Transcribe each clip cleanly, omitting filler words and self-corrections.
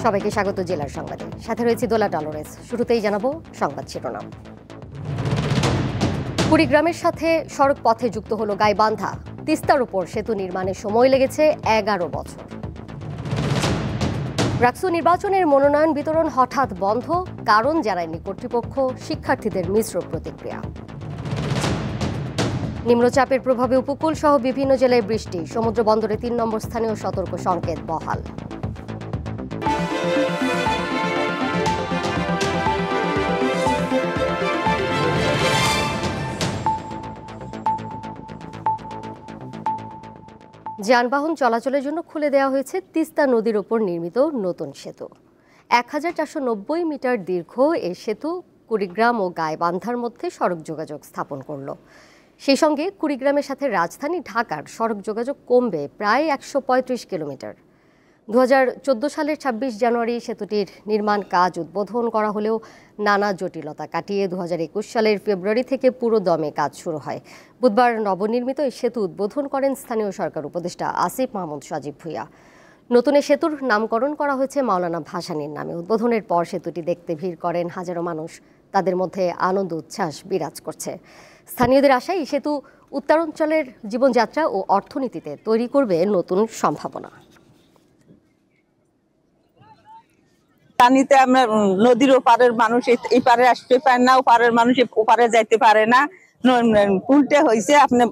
সবাইকে স্বাগত জেলার সংবাদে। সাথে রয়েছে দোলা ডলোরেস। শুরুতেই জানাবো সংবাদ শিরোনাম। কুড়িগ্রামের সাথে সড়ক পথে যুক্ত হলো গাইবান্ধা। তিস্তার উপর সেতু নির্মাণে সময় লেগেছে 11 বছর। রাকসু নির্বাচনের মনোনয়ন বিতরণ হঠাৎ বন্ধ, কারণ জানায়নি কর্তৃপক্ষ, শিক্ষার্থীদের মিশ্র প্রতিক্রিয়া। নিম্নচাপের প্রভাবে উপকূল সহ বিভিন্ন জেলায় বৃষ্টি, সমুদ্র বন্দরে 3 নম্বর স্থানীয় সতর্ক সংকেত বহাল। যানবাহন চলাচলের জন্য খুলে দেওয়া হয়েছে তিস্তা নদীর ওপর নির্মিত নতুন সেতু। 1490 মিটার দীর্ঘ এই সেতু কুড়িগ্রাম ও গাইবান্ধার মধ্যে সড়ক যোগাযোগ স্থাপন করল। সেই সঙ্গে কুড়িগ্রামের সাথে রাজধানী ঢাকার সড়ক যোগাযোগ কমবে প্রায় 135 কিলোমিটার। 2014 সালের 26 জানুয়ারি সেতুটির নির্মাণ কাজ উদ্বোধন করা হলেও নানা জটিলতা কাটিয়ে 2021 সালের ফেব্রুয়ারি থেকে পুরো দমে কাজ শুরু হয়। বুধবার নবনির্মিত এই সেতু উদ্বোধন করেন স্থানীয় সরকার উপদেষ্টা আসিফ মাহমুদ সজীব ভুঁইয়া। নতুন এই সেতুর নামকরণ করা হয়েছে মাওলানা ভাসানীর নামে। উদ্বোধনের পর সেতুটি দেখতে ভিড় করেন হাজারো মানুষ। তাদের মধ্যে আনন্দ উচ্ছ্বাস বিরাজ করছে। স্থানীয়দের আশায় এই সেতু উত্তরাঞ্চলের জীবনযাত্রা ও অর্থনীতিতে তৈরি করবে নতুন সম্ভাবনা। পানিতে আমরা নদীর ওপারের মানুষ এই পারে আসতে পারে না, ওপারের মানুষ ওপারে যাইতে পারে না। উল্টে হয়েছে, আপনি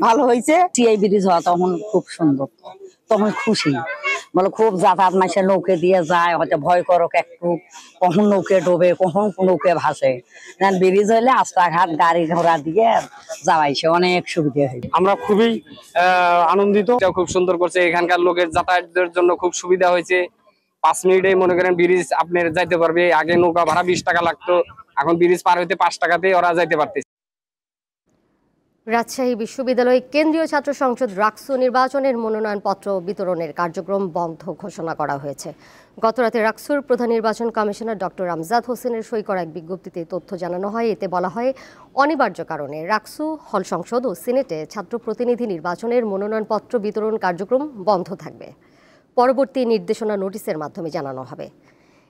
ভালো হয়েছে। টিআই ব্রিজ হওয়া তখন খুব সুন্দর, তখন খুশি বলে খুব যাতায়াত মাসে নৌকে দিয়ে যায়, হয়তো ভয় করক একটু, কখন নৌকে ডোবে কখন নৌকে ভাসে। ব্রিজ হইলে রাস্তাঘাট গাড়ি ঘোড়া দিয়ে যাওয়াইছে অনেক সুবিধা হয়। আমরা খুবই আনন্দিত। খুব সুন্দর করছে, এখানকার লোকের যাতায়াতের জন্য খুব সুবিধা হয়েছে। 5 মিনিটে মনে করেন ব্রিজ আপনার যাইতে পারবে। আগে নৌকা ভাড়া 20 টাকা লাগতো, এখন ব্রিজ পার হইতে 5 টাকাতে ওরা যাইতে পারতেছে। রাজশাহী বিশ্ববিদ্যালয় কেন্দ্রীয় ছাত্র সংসদ রাকসু নির্বাচনের মনোনয়নপত্র বিতরণের কার্যক্রম বন্ধ ঘোষণা করা হয়েছে। গতরাতে রাকসুর প্রধান নির্বাচন কমিশনার ডক্টর আমজাদ হোসেনের সই করা এক বিজ্ঞপ্তিতে তথ্য জানানো হয়। এতে বলা হয়, অনিবার্য কারণে রাকসু হল সংসদ ও সিনেটে ছাত্র প্রতিনিধি নির্বাচনের মনোনয়নপত্র বিতরণ কার্যক্রম বন্ধ থাকবে। পরবর্তী নির্দেশনা নোটিশের মাধ্যমে জানানো হবে।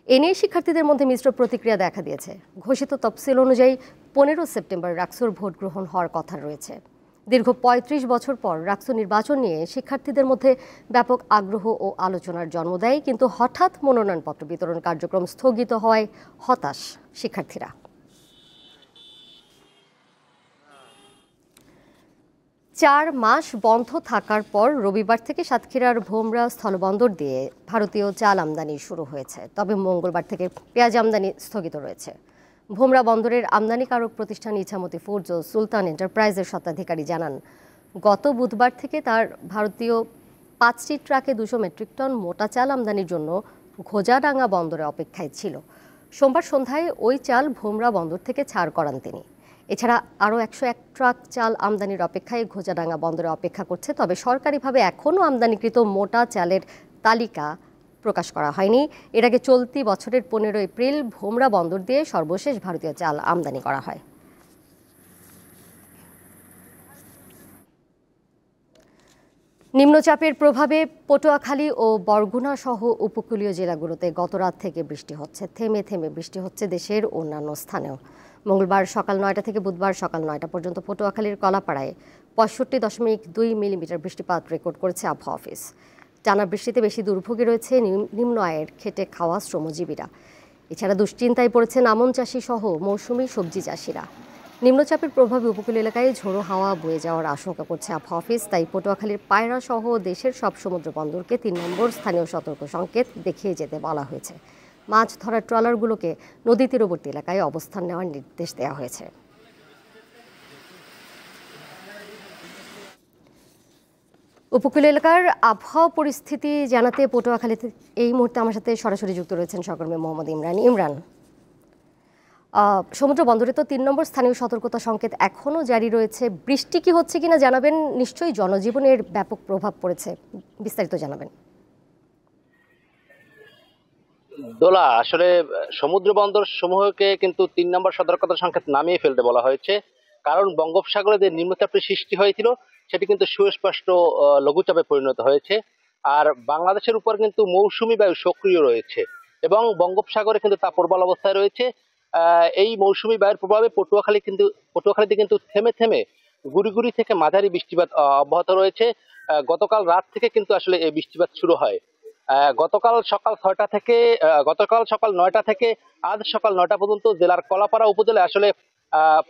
এ নিয়ে শিক্ষার্থীদের মধ্যে মিশ্র প্রতিক্রিয়া দেখা দিয়েছে। ঘোষিত তফসিল অনুযায়ী 15 সেপ্টেম্বর রাকসুর ভোট গ্রহণ হওয়ার কথা রয়েছে। দীর্ঘ 35 বছর পর রাকসু নির্বাচন নিয়ে শিক্ষার্থীদের মধ্যে ব্যাপক আগ্রহ ও আলোচনার জন্ম দেয়, কিন্তু হঠাৎ মনোনয়নপত্র বিতরণ কার্যক্রম স্থগিত হওয়ায় হতাশ শিক্ষার্থীরা। 4 মাস বন্ধ থাকার পর রবিবার থেকে সাতক্ষীরার ভোমরা স্থলবন্দর দিয়ে ভারতীয় চাল আমদানি শুরু হয়েছে। তবে মঙ্গলবার থেকে পেঁয়াজ আমদানি স্থগিত রয়েছে। ভোমরা বন্দরের আমদানিকারক প্রতিষ্ঠান ইছামতি ফুডস ও সুলতান এন্টারপ্রাইজের স্বত্বাধিকারী জানান, গত বুধবার থেকে তার ভারতীয় 5টি ট্রাকে 200 মেট্রিক টন মোটা চাল আমদানির জন্য ঘোজাডাঙ্গা বন্দরে অপেক্ষায় ছিল। সোমবার সন্ধ্যায় ওই চাল ভোমরা বন্দর থেকে ছাড় করান তিনি। এছাড়া আরও 101 ট্রাক চাল আমদানির অপেক্ষায় ঘোজাডাঙ্গা বন্দরে অপেক্ষা করছে। তবে সরকারিভাবে এখনও আমদানিকৃত মোটা চালের তালিকা প্রকাশ করা হয়নি। এর আগে চলতি বছরের 15 এপ্রিল ভোমরা বন্দর দিয়ে সর্বশেষ ভারতীয় চাল আমদানি করা হয়। নিম্নচাপের প্রভাবে পটুয়াখালী ও বরগুনা সহ উপকূলীয় জেলাগুলোতে গতরাত থেকে বৃষ্টি হচ্ছে। থেমে থেমে বৃষ্টি হচ্ছে দেশের অন্যান্য স্থানেও। মঙ্গলবার সকাল 9টা থেকে বুধবার সকাল 9টা পর্যন্ত পটুয়াখালীর কলাপাড়ায় 65.2 মিলিমিটার বৃষ্টিপাত রেকর্ড করেছে আবহাওয়া অফিস। টানা বৃষ্টিতে বেশি দুর্ভোগে রয়েছে নিম্ন আয়ের খেটে খাওয়া শ্রমজীবীরা। এছাড়া দুশ্চিন্তায় পড়েছেন আমন চাষি সহ মৌসুমি সবজি চাষিরা। নিম্নচাপের প্রভাবে উপকূল এলাকায় ঝোড়ো হাওয়া বয়ে যাওয়ার আশঙ্কা করছে আবহাওয়া অফিস। তাই পটুয়াখালীর পায়রা সহ দেশের সব সমুদ্র বন্দরকে 3 নম্বর স্থানীয় সতর্ক সংকেত দেখিয়ে যেতে বলা হয়েছে। মাছ ধরার ট্রলারগুলোকে নদী তীরবর্তী এলাকায় অবস্থান নেওয়ার নির্দেশ দেওয়া হয়েছে। উপকূল এলাকার আবহাওয়া পরিস্থিতি জানাতে পটুয়াখালীতে এই মুহূর্তে আমার সাথে সরাসরি যুক্ত রয়েছেন সহকর্মী মোহাম্মদ ইমরান। ইমরান, সমুদ্র বন্দরে তো 3 নম্বর স্থানীয় সতর্কতা সংকেত এখনও জারি রয়েছে। বৃষ্টি কি হচ্ছে কিনা জানাবেন। নিশ্চয়ই জনজীবনের ব্যাপক প্রভাব পড়েছে, বিস্তারিত জানাবেন। দোলা, আসলে সমুদ্র বন্দর সমূহকে কিন্তু 3 নম্বর সতর্কতা সংকেত নামিয়ে ফেলতে বলা হয়েছে, কারণ বঙ্গোপসাগরে যে নিম্নচাপটি সৃষ্টি হয়েছিল সেটি কিন্তু সুস্পষ্ট লঘুচাপে পরিণত হয়েছে। আর বাংলাদেশের উপর কিন্তু মৌসুমী বায়ু সক্রিয় রয়েছে। এবং বঙ্গোপসাগরে কিন্তু তা প্রবল অবস্থায় রয়েছে। এই মৌসুমী বায়ুর প্রভাবে পটুয়াখালীতে কিন্তু থেমে থেমে গুড়ি থেকে মাঝারি বৃষ্টিপাত অব্যাহত রয়েছে। গতকাল রাত থেকে কিন্তু আসলে এই বৃষ্টিপাত শুরু হয়। গতকাল সকাল 9টা থেকে আজ সকাল 9টা পর্যন্ত জেলার কলাপাড়া উপজেলায় আসলে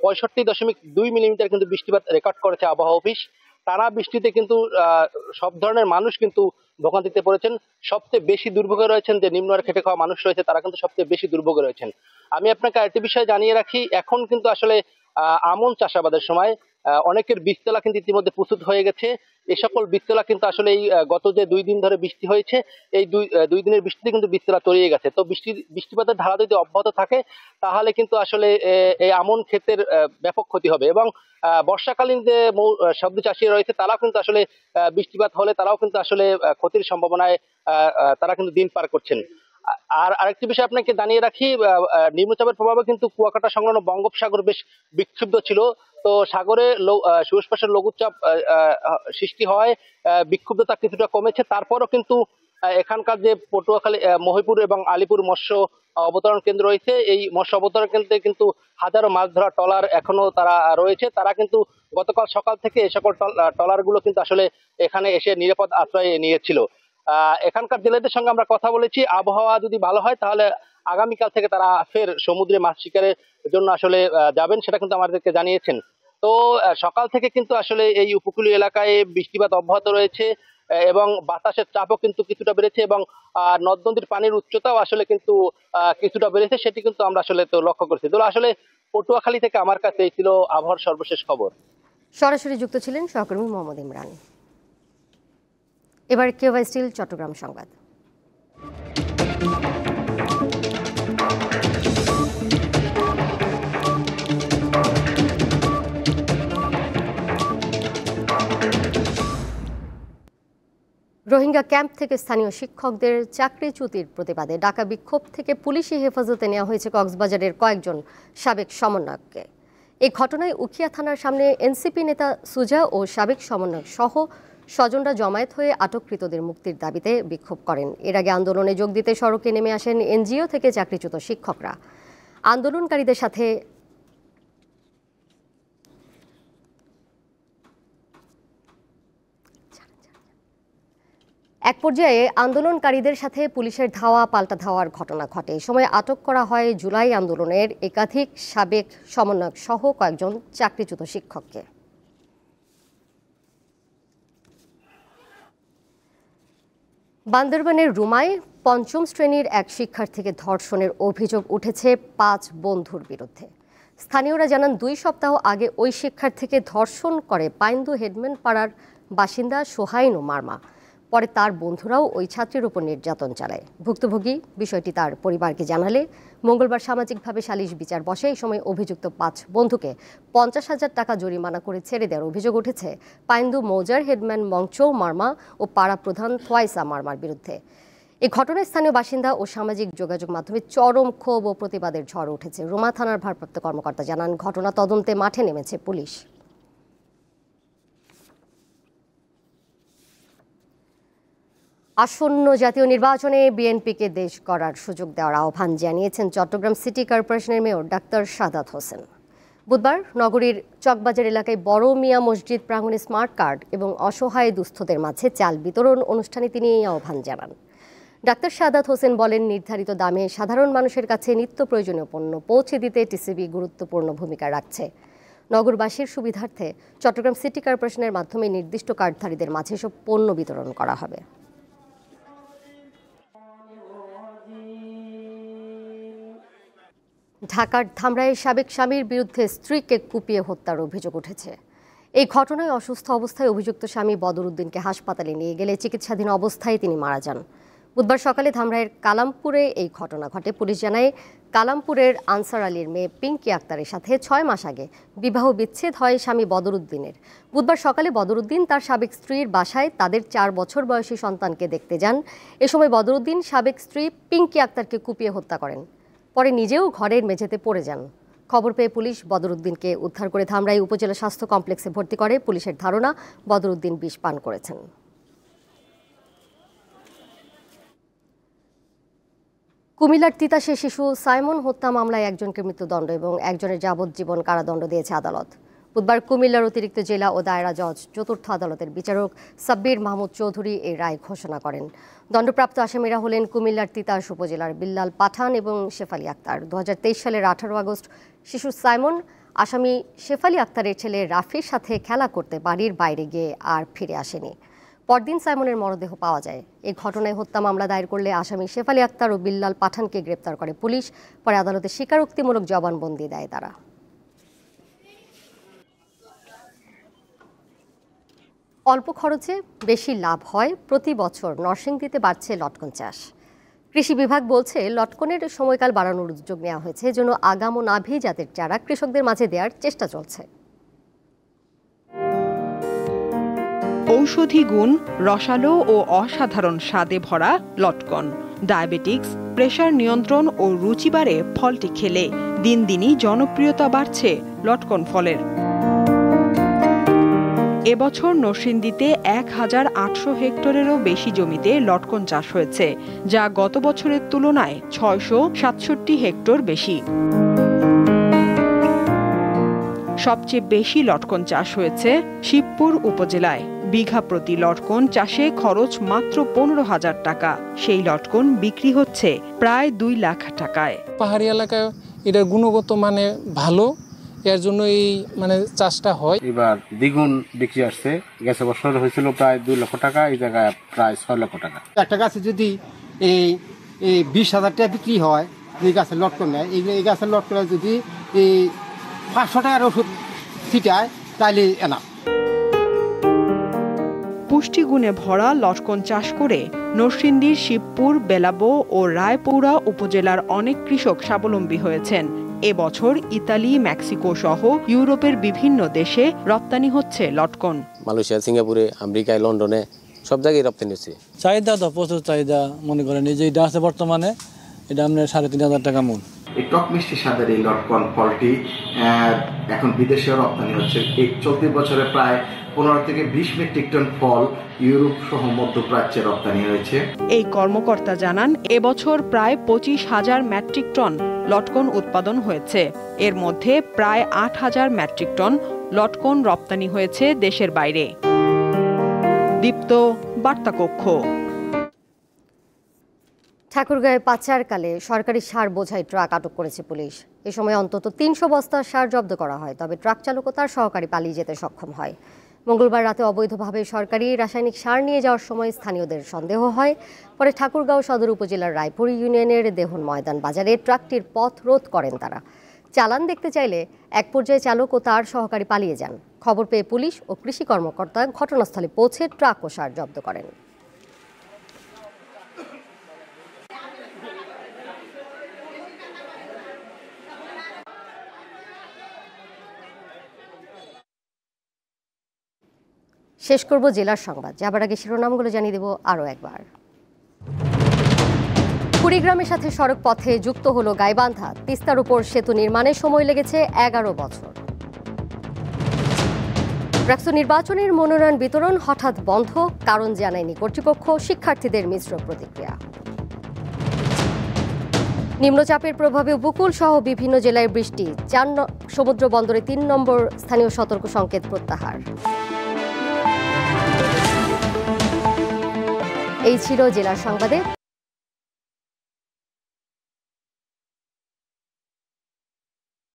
65.2 মিলিমিটার কিন্তু বৃষ্টিপাত রেকর্ড করেছে আবহাওয়া অফিস। টানা বৃষ্টিতে কিন্তু সব ধরনের মানুষ কিন্তু ভোগান্তিতে পড়েছেন। সবচেয়ে বেশি দুর্ভোগে রয়েছেন যে নিম্ন আয়ের খেটে খাওয়া মানুষ রয়েছে, তারা কিন্তু সবচেয়ে বেশি দুর্ভোগে রয়েছেন। আমি আপনাকে আরেকটি বিষয় জানিয়ে রাখি, এখন কিন্তু আসলে আমন চাষাবাদের সময় অনেকের বীজতলা কিন্তু ইতিমধ্যে প্রস্তুত হয়ে গেছে। এই সকল বীজতলা কিন্তু আসলে এই গত যে 2 দিন ধরে বৃষ্টি হয়েছে, এই দুই দিনের বৃষ্টিতে কিন্তু বীজতলা তলিয়ে গেছে। তো বৃষ্টিপাতের ধারা যদি অব্যাহত থাকে তাহলে কিন্তু আসলে এই আমন ক্ষেতের ব্যাপক ক্ষতি হবে। এবং বর্ষাকালীন যে সবজি চাষি রয়েছে তারাও কিন্তু আসলে বৃষ্টিপাত হলে তারাও কিন্তু আসলে ক্ষতির সম্ভাবনায় তারা কিন্তু দিন পার করছেন। আর আরেকটি বিষয় আপনাকে জানিয়ে রাখি, নিম্নচাপের প্রভাবে কিন্তু কুয়াকাটা সংলগ্ন বঙ্গোপসাগর বেশ বিক্ষুব্ধ ছিল। তো সাগরে সুস্পষ্ট লঘুচাপ সৃষ্টি হয়, বিক্ষুব্ধতা কিছুটা কমেছে। তারপরও কিন্তু এখানকার যে পটুয়াখালী, মহিপুর এবং আলিপুর মৎস্য অবতরণ কেন্দ্র রয়েছে, এই মৎস্য অবতরণ কেন্দ্রে কিন্তু হাজারো মাছ ধরা ট্রলার এখনো তারা রয়েছে। তারা কিন্তু গতকাল সকাল থেকে এই সকল ট্রলার গুলো কিন্তু আসলে এখানে এসে নিরাপদ আশ্রয় নিয়েছিল। এখানকার জেলেদের সঙ্গে আমরা কথা বলেছি, আবহাওয়া যদি ভালো হয় তাহলে আগামীকাল থেকে তারা ফের সমুদ্রে মাছ শিকারের জন্য আসলে যাবেন, সেটা কিন্তু আমাদেরকে জানিয়েছেন। তো সকাল থেকে কিন্তু আসলে এই উপকূলীয় এলাকায় বৃষ্টিপাত অব্যাহত রয়েছে এবং বাতাসের চাপও কিন্তু কিছুটা বেড়েছে এবং নদ নদীর পানির উচ্চতাও আসলে কিন্তু কিছুটা বেড়েছে, সেটি কিন্তু আমরা আসলে তো লক্ষ্য করছি। তো আসলে পটুয়াখালী থেকে আমার কাছে এই ছিল আবহাওয়ার সর্বশেষ খবর। সরাসরি যুক্ত ছিলেন সহকর্মী মোহাম্মদ ইমরান। এবার কেওয়াই স্টিল চট্টগ্রাম সংবাদ। রোহিঙ্গা ক্যাম্প থেকে স্থানীয় শিক্ষকদের চাকরিচ্যুতির প্রতিবাদে ঢাকা বিক্ষোভ থেকে পুলিশি হেফাজতে নেওয়া হয়েছে কক্সবাজারের কয়েকজন সাবেক সমন্বয়ককে। এই ঘটনায় উখিয়া থানার সামনে এনসিপি নেতা সুজা ও সাবেক সমন্বয়ক সহ স্বজনরা জমায়েত হয়ে আটককৃতদের মুক্তির দাবিতে বিক্ষোভ করেন। এর আগে আন্দোলনে যোগ দিতে সড়কে নেমে আসেন এনজিও থেকে চাকরিচ্যুত শিক্ষকরা। আন্দোলনকারীদের সাথে এক পর্যায়ে আন্দোলনকারীদের সাথে পুলিশের ধাওয়া পাল্টা ধাওয়ার ঘটনা ঘটে। এই সময় আটক করা হয় জুলাই আন্দোলনের একাধিক সাবেক সমন্বয়ক সহ কয়েকজন চাকরিচ্যুত শিক্ষককে। বান্দরবানের রুমায় 5ম শ্রেণীর এক শিক্ষার্থীকে ধর্ষণের অভিযোগ উঠেছে 5 বন্ধুর বিরুদ্ধে। স্থানীয়রা জানান 2 সপ্তাহ আগে ওই শিক্ষার্থীকে ধর্ষণ করে পাইন্দু হেডম্যান পাড়ার বাসিন্দা সোহাইন ও মারমা। পরে তার বন্ধুরাও ওই ছাত্রীর উপর নির্যাতন চালায়। ভুক্তভোগী বিষয়টি তার পরিবারকে জানালে মঙ্গলবার সামাজিকভাবে সালিশ বিচার বসে। এই সময় অভিযুক্ত 5 বন্ধুকে 50,000 টাকা জরিমানা করে ছেড়ে দেওয়ার অভিযোগ উঠেছে পাইন্দু মৌজার হেডম্যান মংচৌ মারমা ও পাড়া প্রধান থোয়াইসা মারমার বিরুদ্ধে। এই ঘটনায় স্থানীয় বাসিন্দা ও সামাজিক যোগাযোগ মাধ্যমে চরম ক্ষোভ ও প্রতিবাদের ঝড় উঠেছে। রুমা থানার ভারপ্রাপ্ত কর্মকর্তা জানান, ঘটনা তদন্তে মাঠে নেমেছে পুলিশ। আসন্ন জাতীয় নির্বাচনে বিএনপিকে দেশ গড়ার সুযোগ দেওয়ার আহ্বান জানিয়েছেন চট্টগ্রাম সিটি কর্পোরেশনের মেয়র ডাক্তার সাদাত হোসেন। বুধবার নগরীর চকবাজার এলাকায় বড় মিয়া মসজিদ প্রাঙ্গণে স্মার্ট কার্ড এবং অসহায় দুস্থদের মাঝে চাল বিতরণ অনুষ্ঠানে তিনি এই আহ্বান জানান। ডাক্তার সাদাত হোসেন বলেন, নির্ধারিত দামে সাধারণ মানুষের কাছে নিত্য প্রয়োজনীয় পণ্য পৌঁছে দিতে টিসিবি গুরুত্বপূর্ণ ভূমিকা রাখছে। নগরবাসীর সুবিধার্থে চট্টগ্রাম সিটি কর্পোরেশনের মাধ্যমে নির্দিষ্ট কার্ডধারীদের মাঝে সব পণ্য বিতরণ করা হবে। ঢাকার ধামরাইয়ের সাবেক স্বামীর বিরুদ্ধে স্ত্রীকে কুপিয়ে হত্যার অভিযোগ উঠেছে। এই ঘটনায় অসুস্থ অবস্থায় অভিযুক্ত স্বামী বদরুদ্দিনকে হাসপাতালে নিয়ে গেলে চিকিৎসাধীন অবস্থায় তিনি মারা যান। বুধবার সকালে ধামরাইয়ের কালামপুরে এই ঘটনা ঘটে। পুলিশ জানায়, কালামপুরের আনসার আলীর মেয়ে পিঙ্কি আক্তারের সাথে 6 মাস আগে বিবাহ বিচ্ছেদ হয় স্বামী বদরুদ্দিনের। বুধবার সকালে বদরুদ্দিন তার সাবেক স্ত্রীর বাসায় তাদের 4 বছর বয়সী সন্তানকে দেখতে যান। এ সময় বদরুদ্দিন সাবেক স্ত্রী পিঙ্কি আক্তারকে কুপিয়ে হত্যা করেন। পরে নিজেও ঘরের মেঝেতে পড়ে যান। খবর পেয়ে পুলিশ বদরুদ্দিনকে উদ্ধার করে ধামরাই উপজেলা স্বাস্থ্য কমপ্লেক্সে ভর্তি করে। পুলিশের ধারণা, বদরুদ্দিন বিষ পান করেছেন। কুমিল্লার তিতাসে শিশু সাইমন হত্যা মামলায় একজনকে মৃত্যুদণ্ড এবং একজনের যাবজ্জীবন কারাদণ্ড দিয়েছে আদালত। বুধবার কুমিল্লার অতিরিক্ত জেলা ও দায়রা জজ চতুর্থ আদালতের বিচারক সাব্বির মাহমুদ চৌধুরী এই রায় ঘোষণা করেন। দণ্ডপ্রাপ্ত আসামিরা হলেন কুমিল্লার তিতাস উপজেলার বিল্লাল পাঠান এবং শেফালী আক্তার। 2023 সালের 18 আগস্ট শিশু সাইমন আসামি শেফালী আক্তারের ছেলে রাফির সাথে খেলা করতে বাড়ির বাইরে গিয়ে আর ফিরে আসেনি। পরদিন সাইমনের মরদেহ পাওয়া যায়। এই ঘটনায় হত্যা মামলা দায়ের করলে আসামি শেফালী আক্তার ও বিল্লাল পাঠানকে গ্রেপ্তার করে পুলিশ। পরে আদালতে স্বীকারোক্তিমূলক জবানবন্দি দেয় তারা। অল্প খরচে বেশি লাভ হয়, প্রতি বছর নরসিংদীতে বাড়ছে লটকন চাষ। কৃষি বিভাগ বলছে লটকনের সময়কাল বাড়ানোর উদ্যোগ নেওয়া হয়েছে, এজন্য আগাম ও নাভি জাতের চারা কৃষকদের মাঝে দেওয়ার চেষ্টা চলছে। ঔষধি গুণ, রসালো ও অসাধারণ স্বাদে ভরা লটকন। ডায়াবেটিক্স, প্রেশার নিয়ন্ত্রণ ও রুচি বাড়ে ফলটি খেলে। দিন দিনই জনপ্রিয়তা বাড়ছে লটকন ফলের। এবছর নরসিংদীতে 1800 হেক্টরেরও বেশি জমিতে লটকন চাষ হয়েছে, যা গত বছরের তুলনায় 667 হেক্টর বেশি। সবচেয়ে বেশি লটকন চাষ হয়েছে শিবপুর উপজেলায়। বিঘা প্রতি লটকন চাষে খরচ মাত্র 15,000 টাকা। সেই লটকন বিক্রি হচ্ছে প্রায় 2 লাখ টাকায়। পাহাড়ি এলাকায় এটার গুণগত মানে ভালো, এর জন্য এই মানে চাষটা হয়। এবার দ্বিগুণ বিক্রি আসছে। গেছে বছর হয়েছিল প্রায় 2 লক্ষ টাকা, এই জায়গায় প্রায় 6 লক্ষ টাকা। একটা গাছে যদি এই 20,000 টাকা বিক্রি হয়, এই গাছের লটকন নেয়, এই গাছের লটকনে যদি এই 500 টাকার ওষুধ ছিটায় তাহলে এনা। পুষ্টিগুণে ভরা লটকন চাষ করে নরসিংদীর শিবপুর, বেলাবো ও রায়পুরা উপজেলার অনেক কৃষক স্বাবলম্বী হয়েছেন। এবছর ইতালি, মেক্সিকো সহ ইউরোপের বিভিন্ন দেশে রপ্তানি হচ্ছে লটকন। মালয়েশিয়া, সিঙ্গাপুরে, আমেরিকায়, লন্ডনে সব জায়গায় রপ্তানি হচ্ছে। চাহিদা তো প্রচুর চাহিদা, মনে করেন এই যে এটা আছে বর্তমানে, এটা আপনার 3,500 টাকা মূল। এই টক মিষ্টি স্বাদের এই লটকন ফলটি এখন বিদেশেও রপ্তানি হচ্ছে। এই চলতি বছরে প্রায় 15 থেকে 20 মেট্রিক টন ফল ইউরোপ সহ মধ্যপ্রাচ্যে রপ্তানি হয়েছে। এই কর্মকর্তা জানান, এবছর প্রায় 25,000 মেট্রিক টন লটকন উৎপাদন হয়েছে। এর মধ্যে প্রায় 8,000 মেট্রিক টন লটকন রপ্তানি হয়েছে দেশের বাইরে। দীপ্ত, বার্তা কক্ষ। ঠাকুরগাঁয়ে পাচারকালে সরকারি সার বোঝাই ট্রাক আটক করেছে পুলিশ। এ সময় অন্তত 300 বস্তা সার জব্দ করা হয়, তবে ট্রাক চালক ও তার সহকারী পালিয়ে যেতে সক্ষম হয়। মঙ্গলবার রাতে অবৈধভাবে সরকারি রাসায়নিক সার নিয়ে যাওয়ার সময় স্থানীয়দের সন্দেহ হয়। পরে ঠাকুরগাঁও সদর উপজেলার রায়পুর ইউনিয়নের দেহন ময়দান বাজারে ট্রাকটির পথ রোধ করেন তারা। চালান দেখতে চাইলে এক পর্যায়ে চালক ও তার সহকারী পালিয়ে যান। খবর পেয়ে পুলিশ ও কৃষি কর্মকর্তা ঘটনাস্থলে পৌঁছে ট্রাক ও সার জব্দ করেন। শেষ করব জেলার সংবাদ, যাবার আগে শিরোনামগুলো জানিয়ে দেব আরও একবার। কুড়িগ্রামের সাথে সড়ক পথে যুক্ত হলো গাইবান্ধা। তিস্তার উপর সেতু নির্মাণে সময় লেগেছে 11 বছর। ডাকসু নির্বাচনের মনোনয়ন বিতরণ হঠাৎ বন্ধ, কারণ জানায়নি কর্তৃপক্ষ, শিক্ষার্থীদের মিশ্র প্রতিক্রিয়া। নিম্নচাপের প্রভাবে উপকূল সহ বিভিন্ন জেলায় বৃষ্টি, সমুদ্র বন্দরে 3 নম্বর স্থানীয় সতর্ক সংকেত প্রত্যাহার। এই ছিল জেলার সংবাদে।